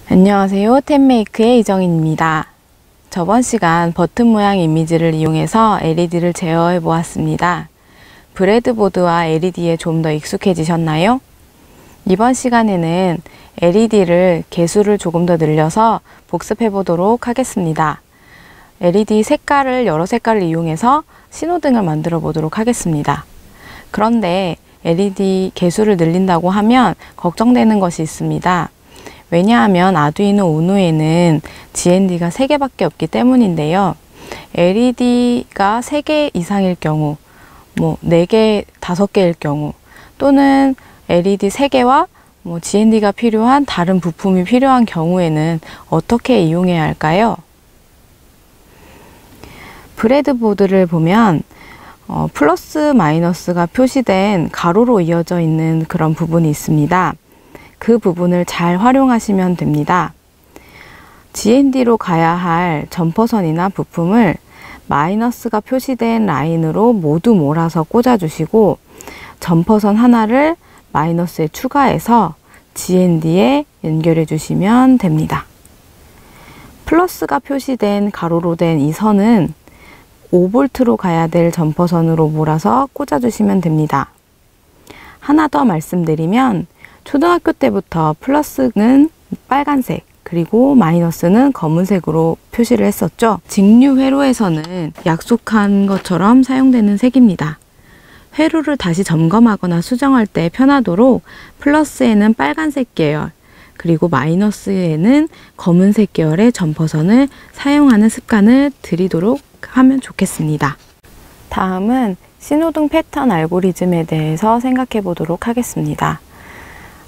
안녕하세요. 템메이크의 이정인입니다. 저번 시간 버튼 모양 이미지를 이용해서 LED를 제어해 보았습니다. 브레드보드와 LED에 좀 더 익숙해지셨나요? 이번 시간에는 LED를 개수를 조금 더 늘려서 복습해 보도록 하겠습니다. LED 색깔을 여러 색깔을 이용해서 신호등을 만들어 보도록 하겠습니다. 그런데 LED 개수를 늘린다고 하면 걱정되는 것이 있습니다. 왜냐하면 아두이노 우노에는 GND가 3개밖에 없기 때문인데요. LED가 3개 이상일 경우, 4개, 5개일 경우, 또는 LED 3개와 GND가 필요한 다른 부품이 필요한 경우에는 어떻게 이용해야 할까요? 브레드보드를 보면 플러스 마이너스가 표시된 가로로 이어져 있는 그런 부분이 있습니다. 그 부분을 잘 활용하시면 됩니다. GND로 가야 할 점퍼선이나 부품을 마이너스가 표시된 라인으로 모두 몰아서 꽂아주시고 점퍼선 하나를 마이너스에 추가해서 GND에 연결해 주시면 됩니다. 플러스가 표시된 가로로 된 이 선은 5V로 가야 될 점퍼선으로 몰아서 꽂아주시면 됩니다. 하나 더 말씀드리면 초등학교 때부터 플러스는 빨간색 그리고 마이너스는 검은색으로 표시를 했었죠. 직류 회로에서는 약속한 것처럼 사용되는 색입니다. 회로를 다시 점검하거나 수정할 때 편하도록 플러스에는 빨간색 계열 그리고 마이너스에는 검은색 계열의 점퍼선을 사용하는 습관을 들이도록 하면 좋겠습니다. 다음은 신호등 패턴 알고리즘에 대해서 생각해 보도록 하겠습니다.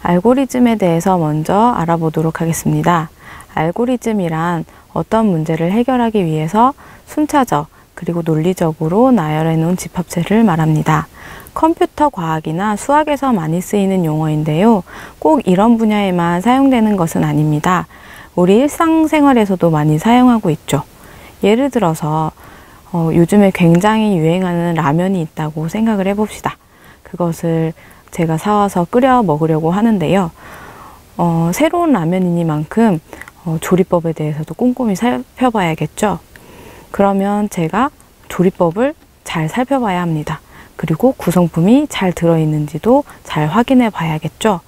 알고리즘에 대해서 먼저 알아보도록 하겠습니다. 알고리즘이란 어떤 문제를 해결하기 위해서 순차적 그리고 논리적으로 나열해 놓은 집합체를 말합니다. 컴퓨터 과학이나 수학에서 많이 쓰이는 용어인데요. 꼭 이런 분야에만 사용되는 것은 아닙니다. 우리 일상생활에서도 많이 사용하고 있죠. 예를 들어서 요즘에 굉장히 유행하는 라면이 있다고 생각을 해봅시다. 그것을 제가 사와서 끓여 먹으려고 하는데요. 새로운 라면이니만큼 조리법에 대해서도 꼼꼼히 살펴봐야겠죠. 그러면 제가 조리법을 잘 살펴봐야 합니다. 그리고 구성품이 잘 들어있는지도 잘 확인해 봐야겠죠.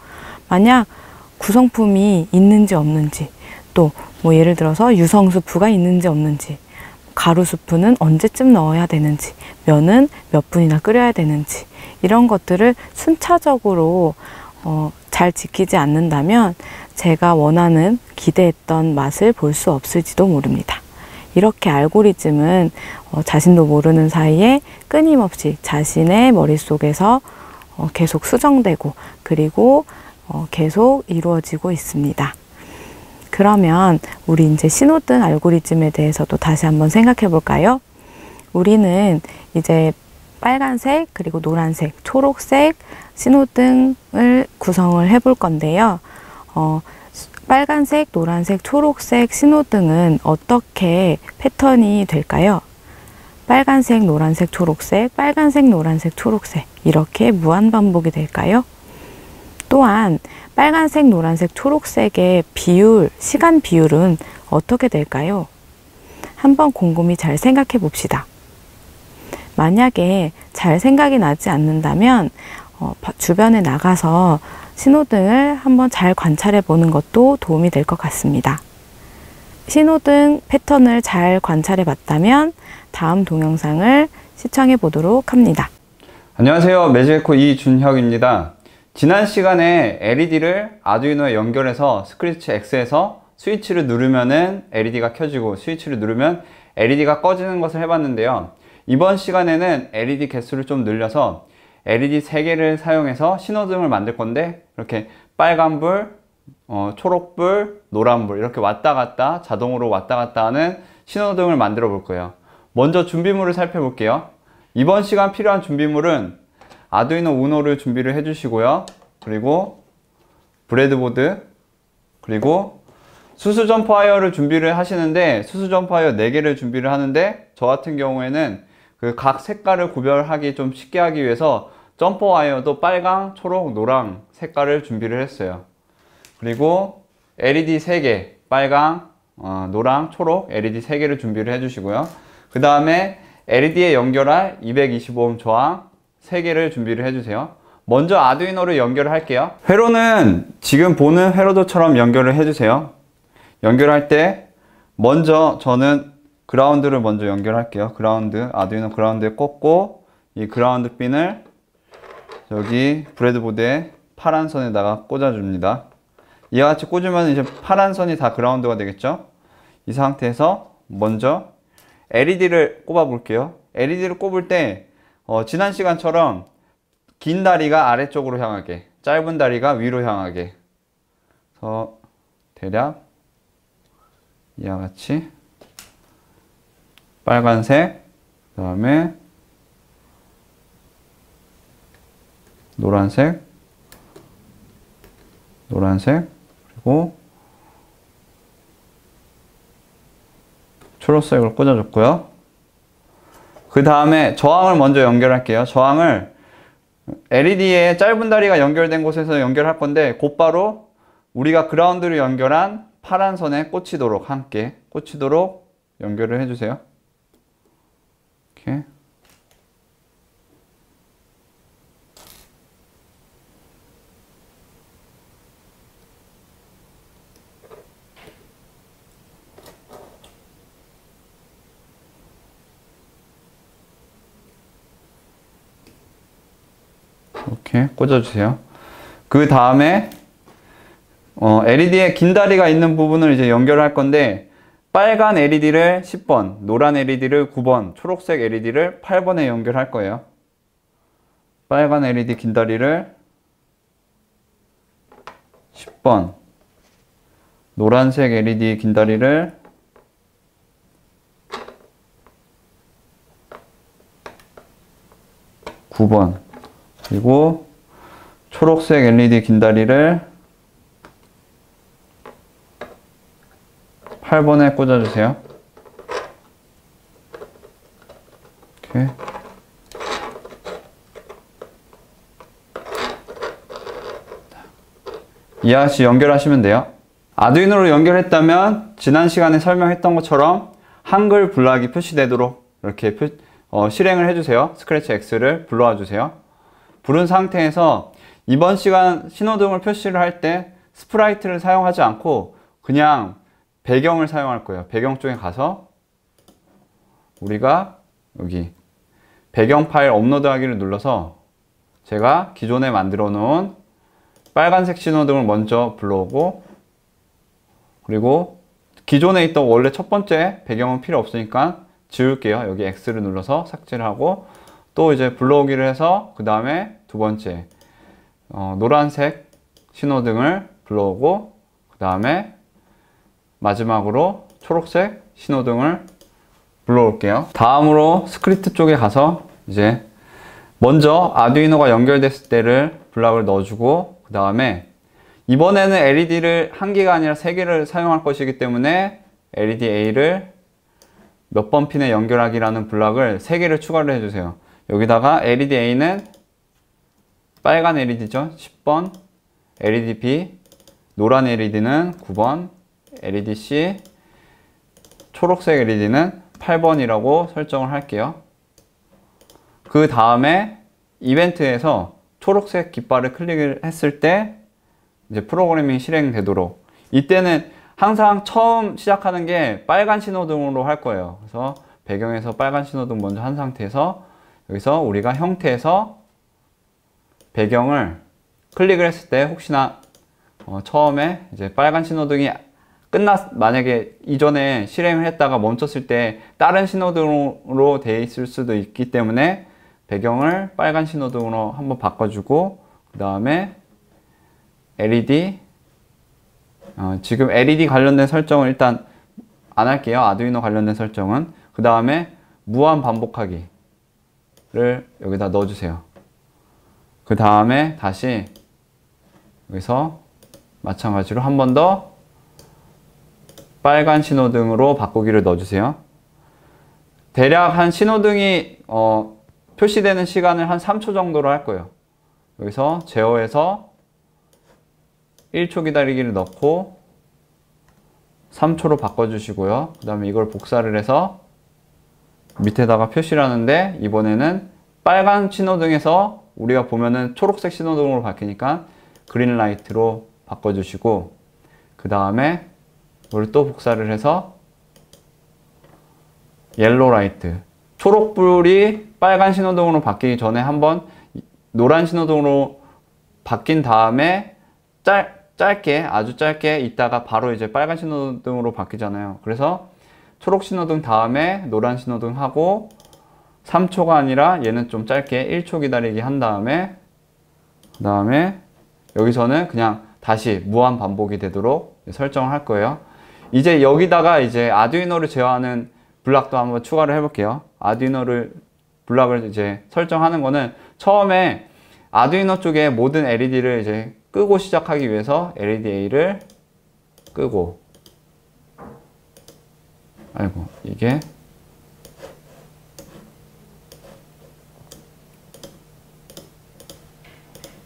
만약 구성품이 있는지 없는지, 또 예를 들어서 유성스프가 있는지 없는지, 가루스프는 언제쯤 넣어야 되는지, 면은 몇 분이나 끓여야 되는지, 이런 것들을 순차적으로 잘 지키지 않는다면 제가 원하는 기대했던 맛을 볼 수 없을지도 모릅니다. 이렇게 알고리즘은 자신도 모르는 사이에 끊임없이 자신의 머릿속에서 계속 수정되고 그리고 계속 이루어지고 있습니다. 그러면 우리 이제 신호등 알고리즘에 대해서도 다시 한번 생각해 볼까요? 우리는 이제 빨간색, 그리고 노란색, 초록색 신호등을 구성을 해 볼 건데요. 빨간색, 노란색, 초록색 신호등은 어떻게 패턴이 될까요? 빨간색, 노란색, 초록색, 빨간색, 노란색, 초록색 이렇게 무한 반복이 될까요? 또한 빨간색, 노란색, 초록색의 비율, 시간 비율은 어떻게 될까요? 한번 곰곰이 잘 생각해 봅시다. 만약에 잘 생각이 나지 않는다면 주변에 나가서 신호등을 한번 잘 관찰해 보는 것도 도움이 될 것 같습니다. 신호등 패턴을 잘 관찰해 봤다면 다음 동영상을 시청해 보도록 합니다. 안녕하세요. 매직에코 이준혁입니다. 지난 시간에 LED를 아두이노에 연결해서 스크래치 X에서 스위치를 누르면은 LED가 켜지고 스위치를 누르면 LED가 꺼지는 것을 해봤는데요. 이번 시간에는 LED 개수를 좀 늘려서 LED 3개를 사용해서 신호등을 만들 건데 이렇게 빨간불, 초록불, 노란불 이렇게 왔다 갔다 자동으로 왔다 갔다 하는 신호등을 만들어 볼 거예요. 먼저 준비물을 살펴볼게요. 이번 시간 필요한 준비물은 아두이노 우노를 준비를 해 주시고요. 그리고 브레드보드, 그리고 수수 점퍼 와이어를 준비를 하시는데 수수 점퍼 와이어 4개를 준비를 하는데 저 같은 경우에는 그 각 색깔을 구별하기 좀 쉽게 하기 위해서 점퍼 와이어도 빨강, 초록, 노랑 색깔을 준비를 했어요. 그리고 LED 3개, 빨강, 노랑, 초록 LED 3개를 준비를 해주시고요. 그 다음에 LED에 연결할 225옴 저항 3개를 준비를 해주세요. 먼저 아두이노를 연결을 할게요. 회로는 지금 보는 회로도처럼 연결을 해주세요. 연결할 때 먼저 저는 그라운드를 먼저 연결할게요. 그라운드, 아두이노 그라운드에 꽂고 이 그라운드 핀을 여기 브레드보드에 파란 선에다가 꽂아줍니다. 이와 같이 꽂으면 이제 파란 선이 다 그라운드가 되겠죠. 이 상태에서 먼저 LED를 꼽아 볼게요. LED를 꼽을 때 지난 시간처럼 긴 다리가 아래쪽으로 향하게, 짧은 다리가 위로 향하게. 그래서 대략 이와 같이 빨간색, 그 다음에 노란색, 그리고 초록색을 꽂아줬고요. 그 다음에 저항을 먼저 연결할게요. 저항을 LED에 짧은 다리가 연결된 곳에서 연결할 건데 곧바로 우리가 그라운드를 연결한 파란 선에 꽂히도록, 함께 꽂히도록 연결을 해주세요. 이렇게. 이렇게 꽂아주세요. 그 다음에 LED에 긴 다리가 있는 부분을 이제 연결할 건데 빨간 LED를 10번, 노란 LED를 9번, 초록색 LED를 8번에 연결할 거예요. 빨간 LED 긴 다리를 10번, 노란색 LED 긴 다리를 9번, 그리고 초록색 LED 긴 다리를 8번에 꽂아주세요. 이렇게. 이와 같이 연결하시면 돼요. 아두이노로 연결했다면 지난 시간에 설명했던 것처럼 한글 블락이 표시되도록 이렇게 실행을 해주세요. 스크래치 X를 불러와 주세요. 부른 상태에서 이번 시간 신호등을 표시를 할 때 스프라이트를 사용하지 않고 그냥 배경을 사용할 거예요. 배경 쪽에 가서 우리가 여기 배경 파일 업로드 하기를 눌러서 제가 기존에 만들어 놓은 빨간색 신호등을 먼저 불러오고, 그리고 기존에 있던 원래 첫 번째 배경은 필요 없으니까 지울게요. 여기 X를 눌러서 삭제를 하고 또 이제 불러오기를 해서 그 다음에 두 번째 노란색 신호등을 불러오고 그 다음에 마지막으로 초록색 신호등을 불러올게요. 다음으로 스크립트 쪽에 가서 이제 먼저 아두이노가 연결됐을 때를 블락을 넣어주고 그 다음에 이번에는 LED를 한 개가 아니라 세 개를 사용할 것이기 때문에 LED A를 몇 번 핀에 연결하기라는 블락을 세 개를 추가를 해주세요. 여기다가 LED A는 빨간 LED죠. 10번, LED B, 노란 LED는 9번, LED C, 초록색 LED는 8번이라고 설정을 할게요. 그 다음에 이벤트에서 초록색 깃발을 클릭을 했을 때 이제 프로그래밍이 실행되도록, 이때는 항상 처음 시작하는 게 빨간 신호등으로 할 거예요. 그래서 배경에서 빨간 신호등 먼저 한 상태에서 여기서 우리가 형태에서 배경을 클릭을 했을 때 혹시나 처음에 이제 빨간 신호등이 만약에 이전에 실행을 했다가 멈췄을 때 다른 신호등으로 되어 있을 수도 있기 때문에 배경을 빨간 신호등으로 한번 바꿔주고 그 다음에 LED 지금 LED 관련된 설정을 일단 안 할게요. 아두이노 관련된 설정은. 그 다음에 무한 반복하기를 여기다 넣어주세요. 그 다음에 다시 여기서 마찬가지로 한 번 더 빨간 신호등으로 바꾸기를 넣어주세요. 대략 한 신호등이 표시되는 시간을 한 3초 정도로 할 거예요. 여기서 제어해서 1초 기다리기를 넣고 3초로 바꿔주시고요. 그 다음에 이걸 복사를 해서 밑에다가 표시를 하는데, 이번에는 빨간 신호등에서 우리가 보면은 초록색 신호등으로 바뀌니까 그린 라이트로 바꿔주시고, 그 다음에 이걸 또 복사를 해서 옐로우 라이트, 초록불이 빨간 신호등으로 바뀌기 전에 한번 노란 신호등으로 바뀐 다음에 짧게, 아주 짧게 있다가 바로 이제 빨간 신호등으로 바뀌잖아요. 그래서 초록 신호등 다음에 노란 신호등 하고 3초가 아니라 얘는 좀 짧게 1초 기다리기 한 다음에, 그 다음에 여기서는 그냥 다시 무한 반복이 되도록 설정을 할 거예요. 이제 여기다가 이제 아두이노를 제어하는 블락도 한번 추가를 해볼게요. 아두이노를 블락을 이제 설정하는 거는 처음에 아두이노 쪽에 모든 LED를 이제 끄고 시작하기 위해서 LED A를 끄고, 아이고 이게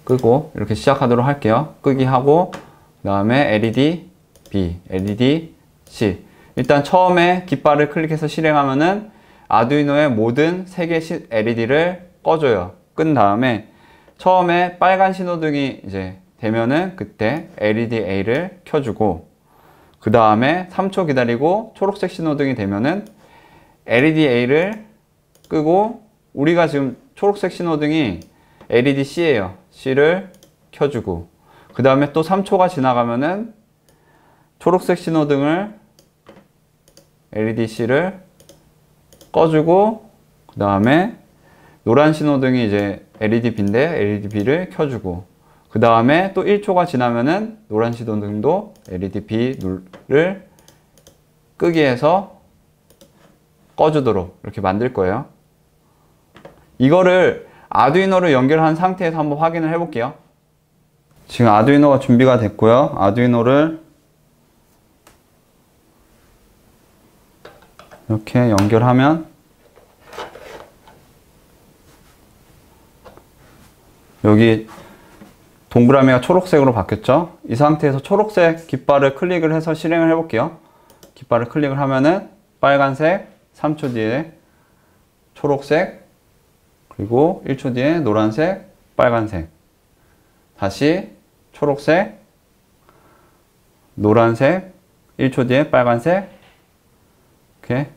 끄고 이렇게 시작하도록 할게요. 끄기 하고, 그 다음에 LED B, LED C. 일단 처음에 깃발을 클릭해서 실행하면은 아두이노의 모든 3개 LED를 꺼줘요. 끈 다음에 처음에 빨간 신호등이 이제 되면은 그때 LED A를 켜주고, 그 다음에 3초 기다리고 초록색 신호등이 되면은 LED A를 끄고, 우리가 지금 초록색 신호등이 LED C예요. C를 켜주고, 그 다음에 또 3초가 지나가면은 초록색 신호등을 LED C를 꺼주고, 그 다음에 노란 신호등이 이제 LED B인데 LED B를 켜주고, 그 다음에 또 1초가 지나면은 노란 신호등도 LED B를 끄기 해서 꺼주도록 이렇게 만들 거예요. 이거를 아두이노를 연결한 상태에서 한번 확인을 해 볼게요. 지금 아두이노가 준비가 됐고요. 아두이노를 이렇게 연결하면 여기 동그라미가 초록색으로 바뀌었죠. 이 상태에서 초록색 깃발을 클릭을 해서 실행을 해 볼게요. 깃발을 클릭을 하면은 빨간색, 3초 뒤에 초록색, 그리고 1초 뒤에 노란색, 빨간색, 다시 초록색, 노란색, 1초 뒤에 빨간색, 이렇게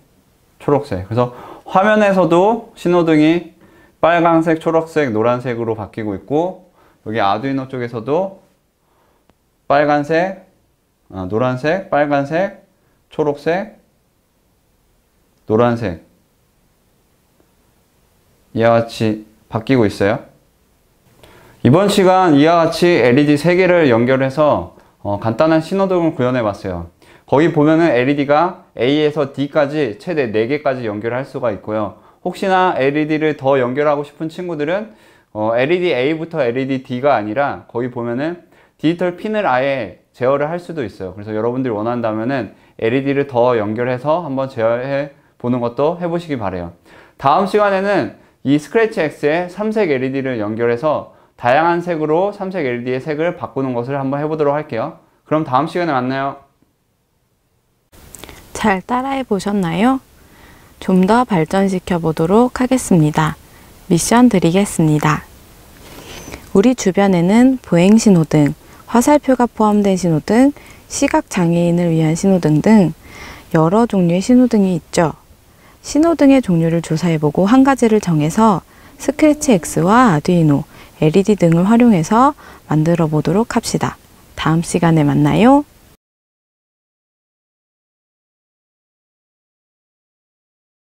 초록색. 그래서 화면에서도 신호등이 빨간색, 초록색, 노란색으로 바뀌고 있고, 여기 아두이노 쪽에서도 빨간색, 노란색, 빨간색, 초록색, 노란색, 이와 같이 바뀌고 있어요. 이번 시간 이와 같이 LED 3개를 연결해서 간단한 신호등을 구현해 봤어요. 거기 보면은 LED가 A에서 D까지 최대 4개까지 연결할 수가 있고요. 혹시나 LED를 더 연결하고 싶은 친구들은 LED A부터 LED D가 아니라 거기 보면은 디지털 핀을 아예 제어를 할 수도 있어요. 그래서 여러분들이 원한다면은 LED를 더 연결해서 한번 제어해 보는 것도 해보시기 바래요. 다음 시간에는 이 스크래치 X에 3색 LED를 연결해서 다양한 색으로 3색 LED의 색을 바꾸는 것을 한번 해보도록 할게요. 그럼 다음 시간에 만나요. 잘 따라해 보셨나요? 좀 더 발전시켜 보도록 하겠습니다. 미션 드리겠습니다. 우리 주변에는 보행 신호등, 화살표가 포함된 신호등, 시각장애인을 위한 신호등 등 여러 종류의 신호등이 있죠. 신호등의 종류를 조사해보고 한 가지를 정해서 스크래치 X와 아두이노, LED 등을 활용해서 만들어 보도록 합시다. 다음 시간에 만나요.